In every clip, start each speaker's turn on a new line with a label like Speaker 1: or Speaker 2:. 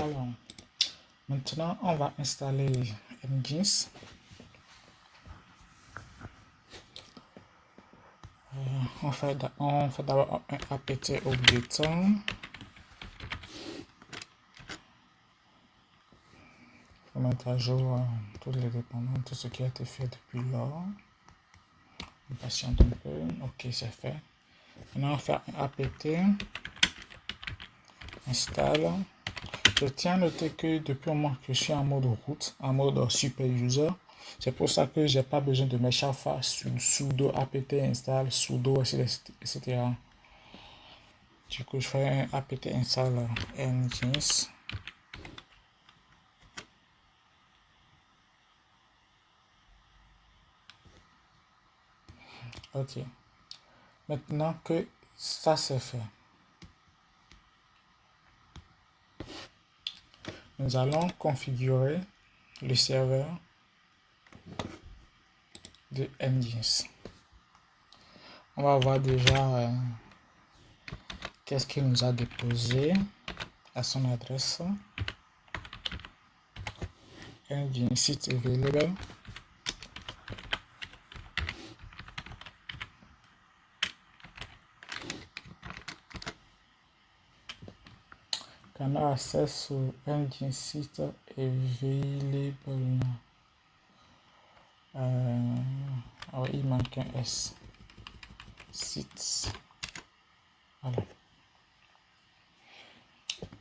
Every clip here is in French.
Speaker 1: Alors, maintenant, on va installer Nginx. On fait d'abord un apt update. Pour mettre à jour toutes les dépendances, tout ce qui a été fait depuis lors. On patiente un peu. Ok, c'est fait. Maintenant, on va faire un apt install. Je tiens à noter que depuis un moment que je suis en mode root, en mode super user. C'est pour ça que j'ai pas besoin de mettre chaque fois sudo apt install, sudo, etc. Du coup, je fais un apt install nginx. Ok. Maintenant que ça c'est fait, nous allons configurer le serveur de Nginx. On va voir déjà qu'est-ce qu'il nous a déposé à son adresse. Nginx site available. Can I access to Nginx site available? Alors, il manque un S. Sites. Voilà.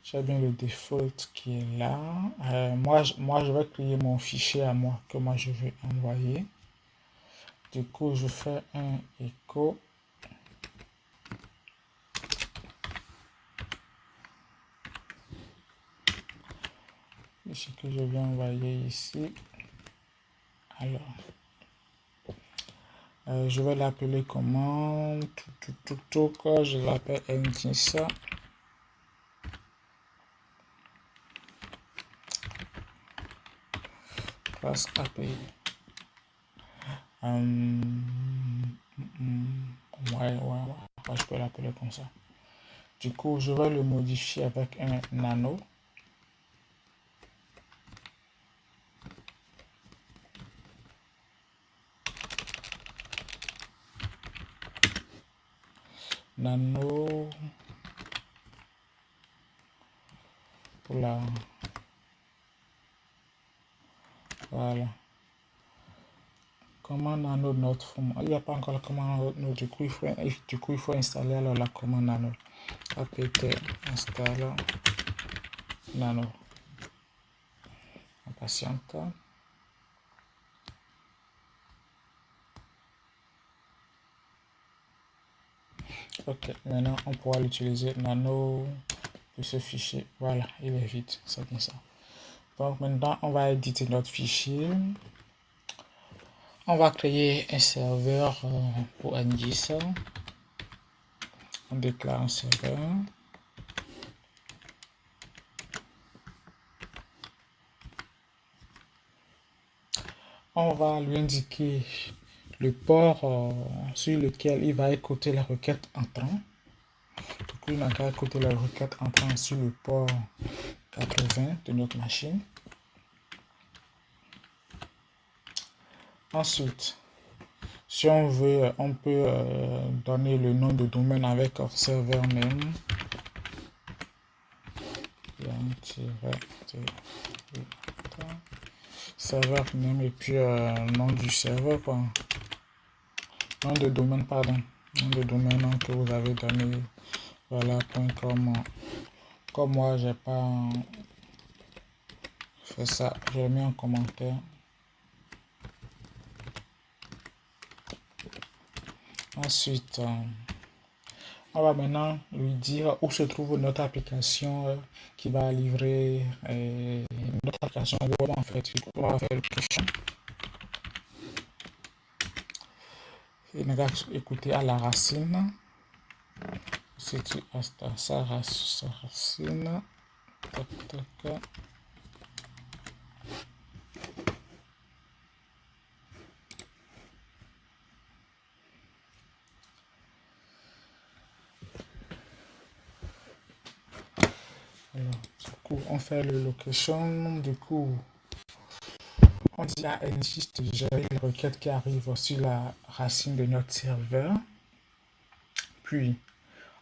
Speaker 1: J'ai bien le default qui est là. Moi, je vais créer mon fichier à moi que moi je vais envoyer. Du coup, je fais un echo. Ce que je vais envoyer ici. Alors, je vais l'appeler comment? Je l'appelle Nginx. Class API. Ouais, je peux l'appeler comme ça. Du coup, je vais le modifier avec un nano. Nano pour la... Voilà. Commande nano notre forme. Il n'y a pas encore la commande nano. Du coup, il faut installer alors la commande nano. apt install nano. On patiente. Ok, maintenant on pourra l'utiliser nano de ce fichier. Voilà, il est vide, c'est bien ça. Donc maintenant on va éditer notre fichier. On va créer un serveur pour Nginx. On déclare un serveur. On va lui indiquer le port sur lequel il va écouter la requête entrant. Du coup, il n'a qu'à écouter la requête entrant sur le port 80 de notre machine. Ensuite, si on veut, on peut donner le nom de domaine avec serveur name. Serveur name et puis nom du serveur, quoi. Nom de domaine, pardon. Nom de domaine que vous avez donné. Voilà, .com. Comme moi, j'ai pas fait ça, je le mets en commentaire. Ensuite, on va maintenant lui dire où se trouve notre application qui va livrer notre application web en fait. On va faire le push. Il va écouter à la racine. C'est sa racine. Tac, tac. Alors, Du coup, on fait le location. Du coup, on dit à Ngist de gérer les requêtes qui arrivent sur la racine de notre serveur. Puis,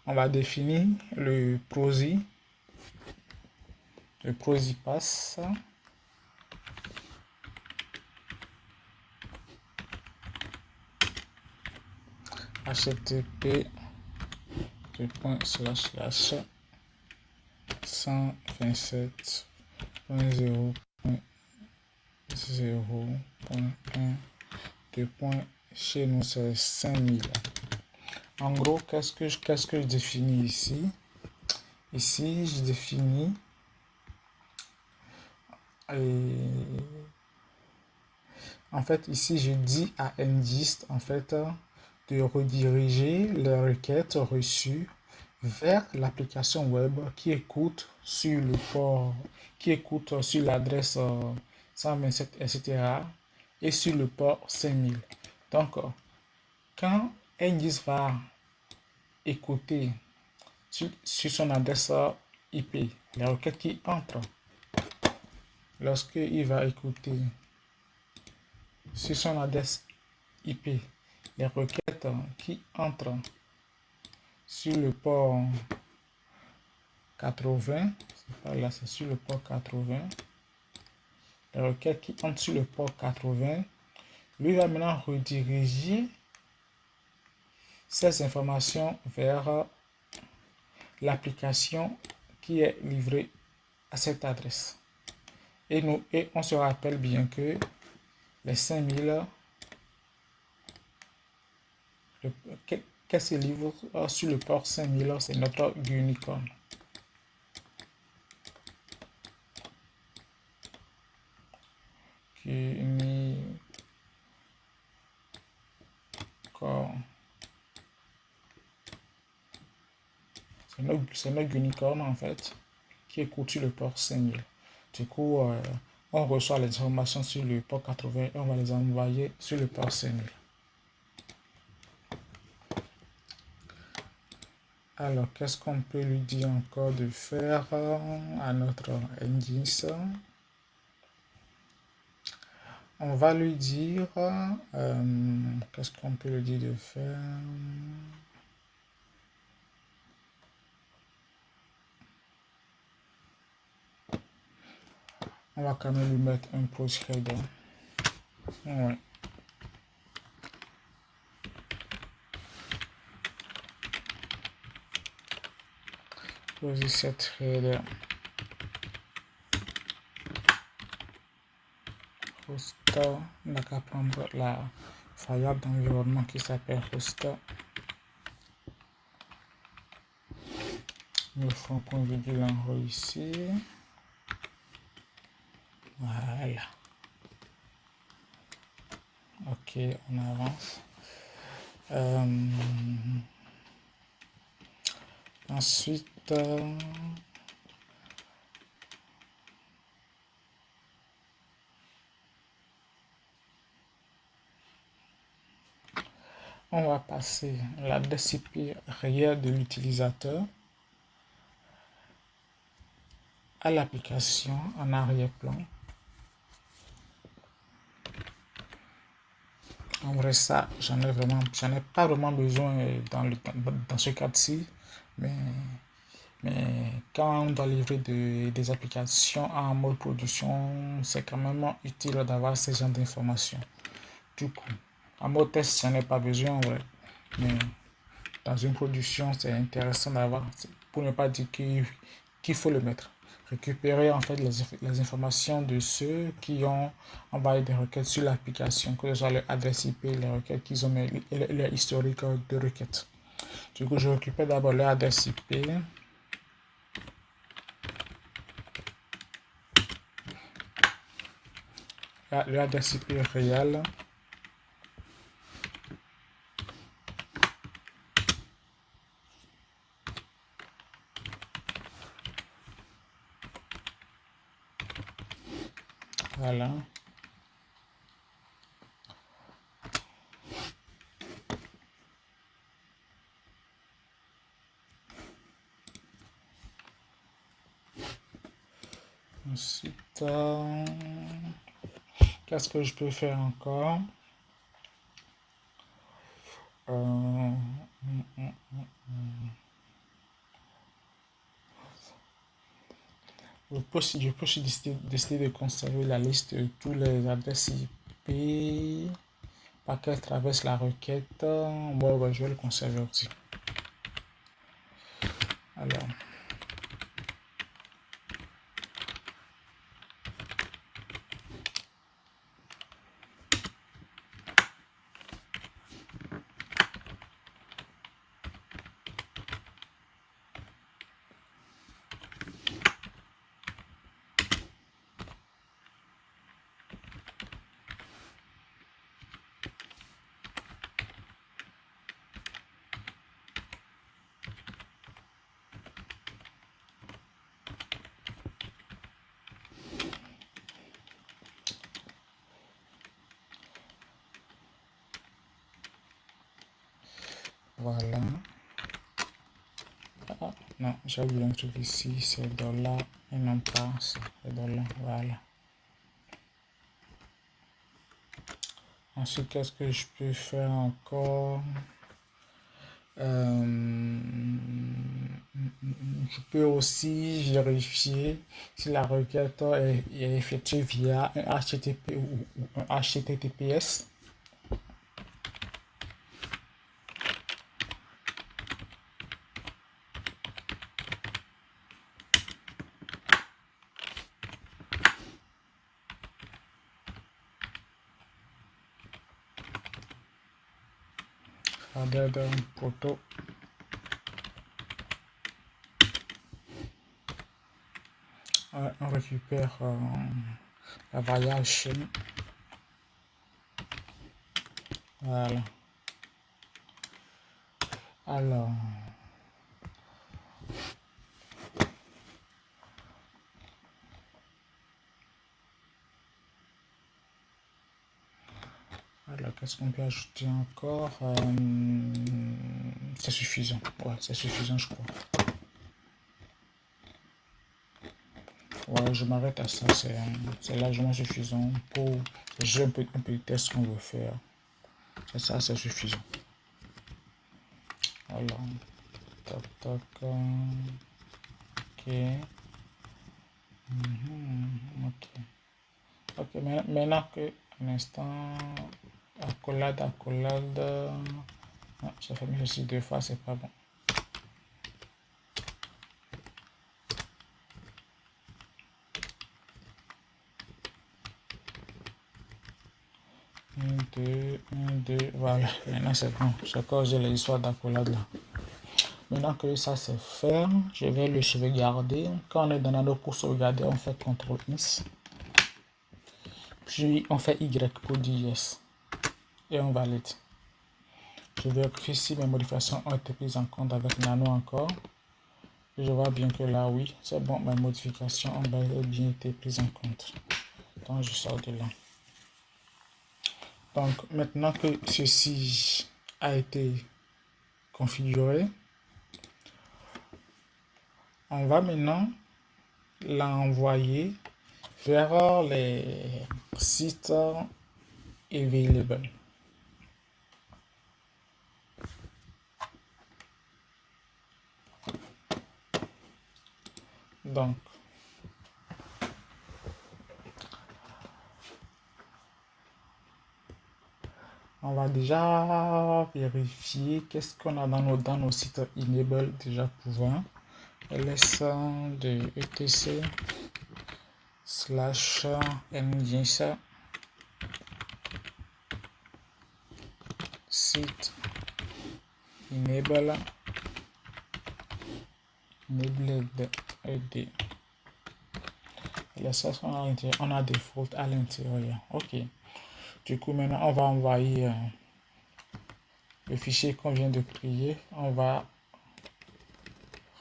Speaker 1: on va définir le prosy pass. http 127.0.0.1 chez nous c'est 5000. En gros, qu'est-ce que je définis ici? Ici, je définis en fait, ici, je dis à Ngist en fait de rediriger les requêtes reçues vers l'application web qui écoute sur le port, qui écoute sur l'adresse 127, etc. et sur le port 5000. Donc, quand Ngist va écouter sur son adresse IP les requêtes qui entrent, lorsqu'il va écouter sur son adresse IP les requêtes qui entrent sur le port 80, c'est pas là, c'est sur le port 80, les requêtes qui entrent sur le port 80, lui va maintenant rediriger ces informations vers l'application qui est livrée à cette adresse. Et on se rappelle bien que les 5000 qu'est-ce qui livre sur le port 5000, c'est notre unicorn. C'est notre unicorn en fait qui écoute sur le port 5000. Du coup, on reçoit les informations sur le port 80 et on va les envoyer sur le port 5000. Alors, qu'est-ce qu'on peut lui dire encore de faire à notre Ngist? On va lui dire, qu'est-ce qu'on peut lui dire de faire? On va quand même lui mettre un post header. Ouais. Poser cette header. Hoster, on n'a qu'à prendre la variable d'environnement qui s'appelle hoster. Nous font point virgule en haut ici. Voilà. Ok, on avance. Ensuite, on va passer l'adresse IP réelle de l'utilisateur à l'application en arrière-plan. En vrai, ça, j'en ai pas vraiment besoin dans ce cas-ci, mais quand on doit livrer des applications en mode production, c'est quand même utile d'avoir ce genre d'informations. Du coup, en mode test, j'en ai pas besoin, en vrai, mais dans une production, c'est intéressant d'avoir, pour ne pas dire qu'il faut le mettre. Récupérer en fait les informations de ceux qui ont envoyé des requêtes sur l'application, que ce soit leur adresse IP, les requêtes qu'ils ont mis, leur historique de requêtes. Du coup, je récupère d'abord leur adresse IP. Leur adresse IP réelle. Voilà. Ensuite, qu'est-ce que je peux faire encore? Je peux aussi décider de conserver la liste de tous les adresses IP par qu'elle traverse la requête. Ouais, je vais le conserver aussi. Alors, voilà. Ah, non, j'ai oublié un truc ici, c'est dollar et non pas ça, c'est dollar, voilà. Ensuite, qu'est-ce que je peux faire encore? Je peux aussi vérifier si la requête est effectuée via un HTTP ou un HTTPS. D'un proto. On récupère la variable chaîne. Voilà. Alors, qu'est-ce qu'on peut ajouter encore? C'est suffisant. Ouais, c'est suffisant, je crois. Ouais, je m'arrête à ça. C'est largement suffisant pour un peu de test qu'on veut faire. C'est ça, c'est suffisant. Alors, tac, tac. Ok. Ok. Ok, maintenant que, un instant, accolade. Ah, j'ai fait mis ceci 2 fois, c'est pas bon. Un, deux, voilà. Maintenant c'est bon. J'ai corrigé l'histoire d'accolade là. Maintenant que ça c'est fait, je vais le sauvegarder. Quand on est dans la pour sauvegarder, on fait CTRL-X. Puis on fait Y pour dire yes. Et on valide. Je vérifie si mes modifications ont été prises en compte avec Nano encore. Et je vois bien que là, oui, c'est bon, mes modifications ont bien été prises en compte. Donc je sors de là. Donc maintenant que ceci a été configuré, on va maintenant l'envoyer vers les sites available. Donc, on va déjà vérifier qu'est-ce qu'on a dans nos sites enable déjà pouvant. ls de etc /ngisa site enable enabled ed. Les SAS on a default à l'intérieur. Ok. Du coup, maintenant, on va envoyer le fichier qu'on vient de créer. On va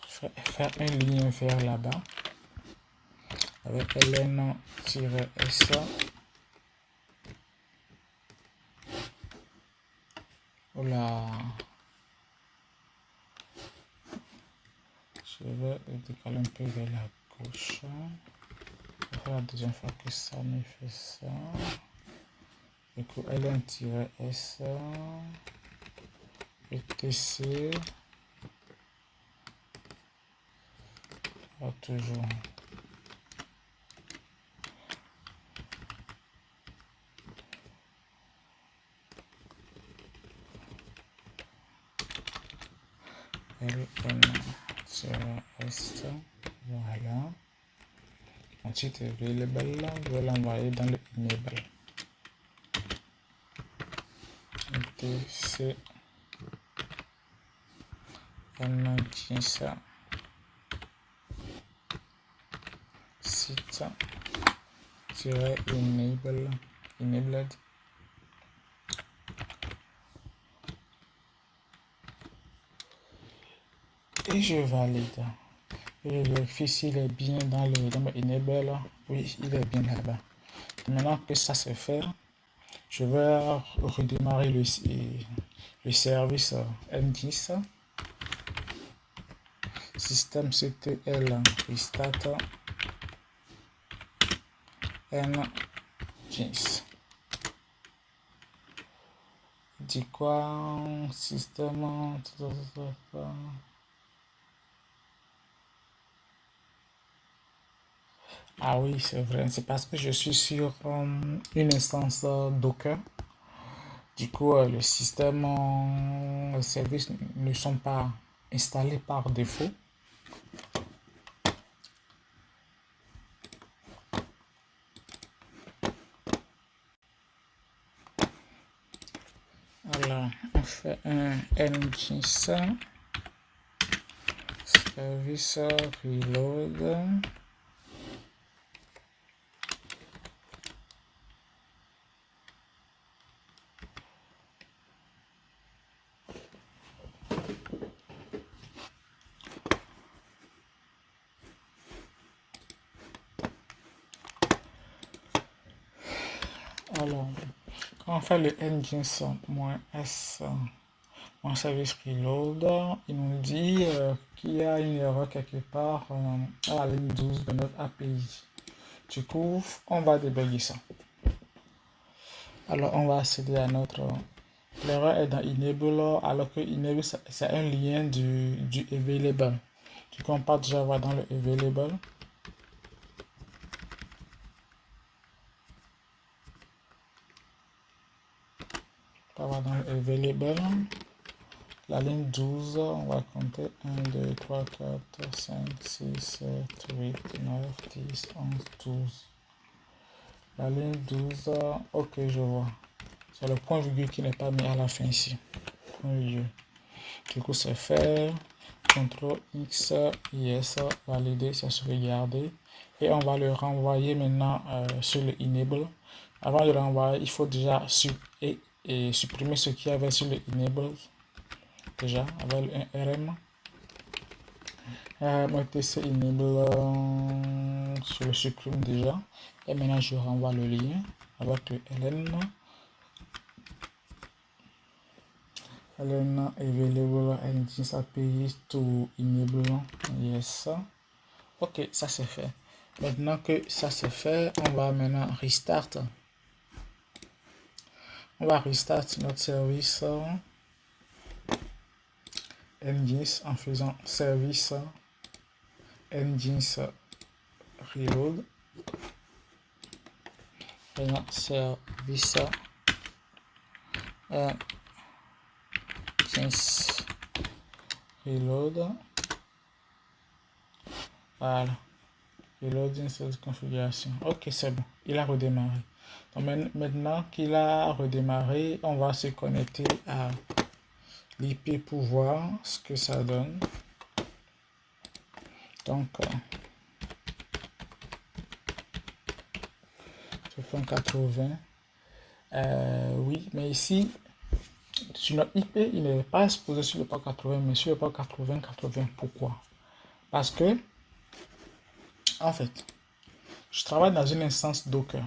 Speaker 1: faire un lien vers là-bas avec ln-s. Oula. Je vais décaler un peu vers la gauche. C'est la deuxième fois que ça me fait ça. Du coup, ln-s, etc. Toujours. ln-s, voilà. Ensuite, available, je vais l'envoyer dans le enable. etc ngis site enabled. Et je valide. Et je vérifie s'il est bien dans le enable. Oui, il est bien là-bas. Maintenant que ça c'est fait, je vais redémarrer le service ngis systemctl restart ngis. Dit quoi? Système. Ah oui, c'est vrai. C'est parce que je suis sur une instance Docker. Du coup, le système, les services ne sont pas installés par défaut. Alors, on fait un ngis service reload. Alors, quand on fait le ngis-s mon service reload, il nous dit qu'il y a une erreur quelque part à la ligne 12 de notre API. Du coup, on va débugger ça. Alors, on va accéder à notre... L'erreur est dans enable, alors que enable, c'est un lien du available. Du coup, on part déjà voir dans le available. On va voir dans le available. La ligne 12, on va compter 1, 2, 3, 4, 5, 6, 7, 8, 9, 10, 11, 12. La ligne 12, ok, je vois. C'est le point virgule qui n'est pas mis à la fin ici. Point virgule. Du coup, c'est faire. CTRL X, yes, valider, c'est sauvegarder. Et on va le renvoyer maintenant sur le enable. Avant de le renvoyer, il faut déjà supprimer ce qu'il y avait sur le enable. Déjà, avec un RM. TC enable, je le supprime déjà. Et maintenant, je renvoie le lien avec le ln. ln available ngis API to enable. Yes. Ok, ça c'est fait. Maintenant que ça c'est fait, on va maintenant restart. On va restart notre service ngis en faisant service ngis reload. Maintenant service ngis reload. Voilà. Reloading cette configuration. Ok, c'est bon. Il a redémarré. Donc maintenant qu'il a redémarré, on va se connecter à l'IP pour voir ce que ça donne. Donc, 80. Oui, mais ici, sur notre IP, il n'est pas exposé sur le port 80, mais sur le port 80. Pourquoi? Parce que, en fait, je travaille dans une instance Docker.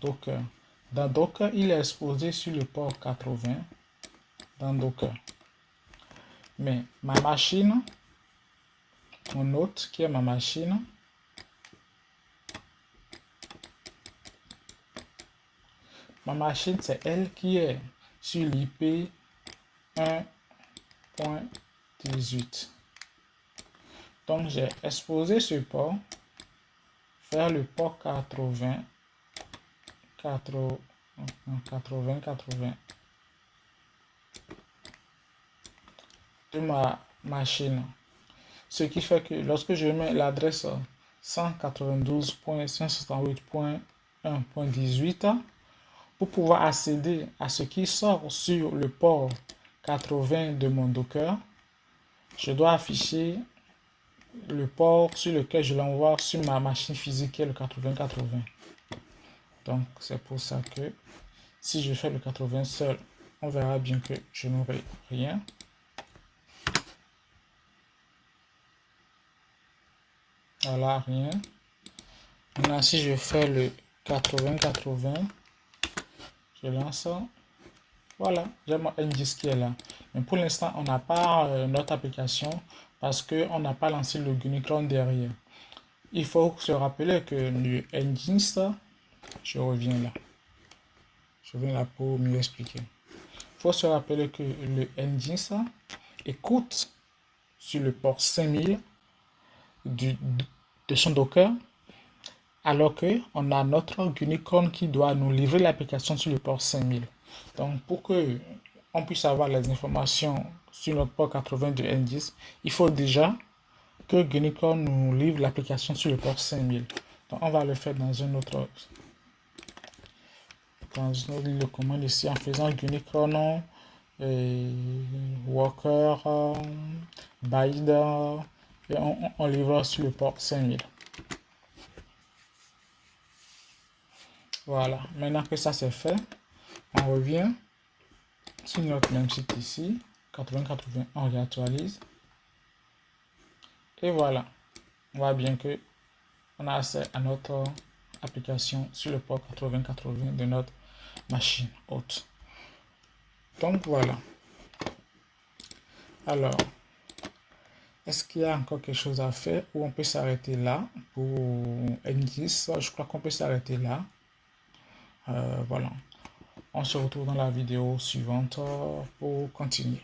Speaker 1: Docker. Dans Docker, il est exposé sur le port 80 dans Docker. Mais ma machine, mon hôte qui est ma machine. Ma machine, c'est elle qui est sur l'IP 1.18. Donc, j'ai exposé ce port vers le port 80 de ma machine. Ce qui fait que lorsque je mets l'adresse 192.168.1.18, pour pouvoir accéder à ce qui sort sur le port 80 de mon Docker, je dois afficher le port sur lequel je l'envoie sur ma machine physique qui est le 8080. Donc c'est pour ça que si je fais le 80 seul, on verra bien que je n'aurai rien. Voilà, rien. Maintenant, si je fais le 8080, je lance. Voilà, j'ai mon NGIS qui est là. Mais pour l'instant, on n'a pas notre application parce qu'on n'a pas lancé le Unicron derrière. Il faut se rappeler que le NGIS, je reviens là. Je viens là pour mieux expliquer. Il faut se rappeler que le NGIS écoute sur le port 5000 de son Docker, alors qu'on a notre Unicorn qui doit nous livrer l'application sur le port 5000. Donc, pour que on puisse avoir les informations sur notre port 80 de NGIS, il faut déjà que Unicorn nous livre l'application sur le port 5000. Donc, on va le faire dans une autre ligne de commande ici en faisant Unicorn Worker Binder et on livre sur le port 5000. Voilà, maintenant que ça c'est fait, on revient sur notre même site ici, 8080, on réactualise. Et voilà, on voit bien que on a accès à notre application sur le port 8080 de notre machine haute. Donc voilà. Alors, est-ce qu'il y a encore quelque chose à faire ou on peut s'arrêter là pour NGIS? Je crois qu'on peut s'arrêter là. Voilà. On se retrouve dans la vidéo suivante pour continuer.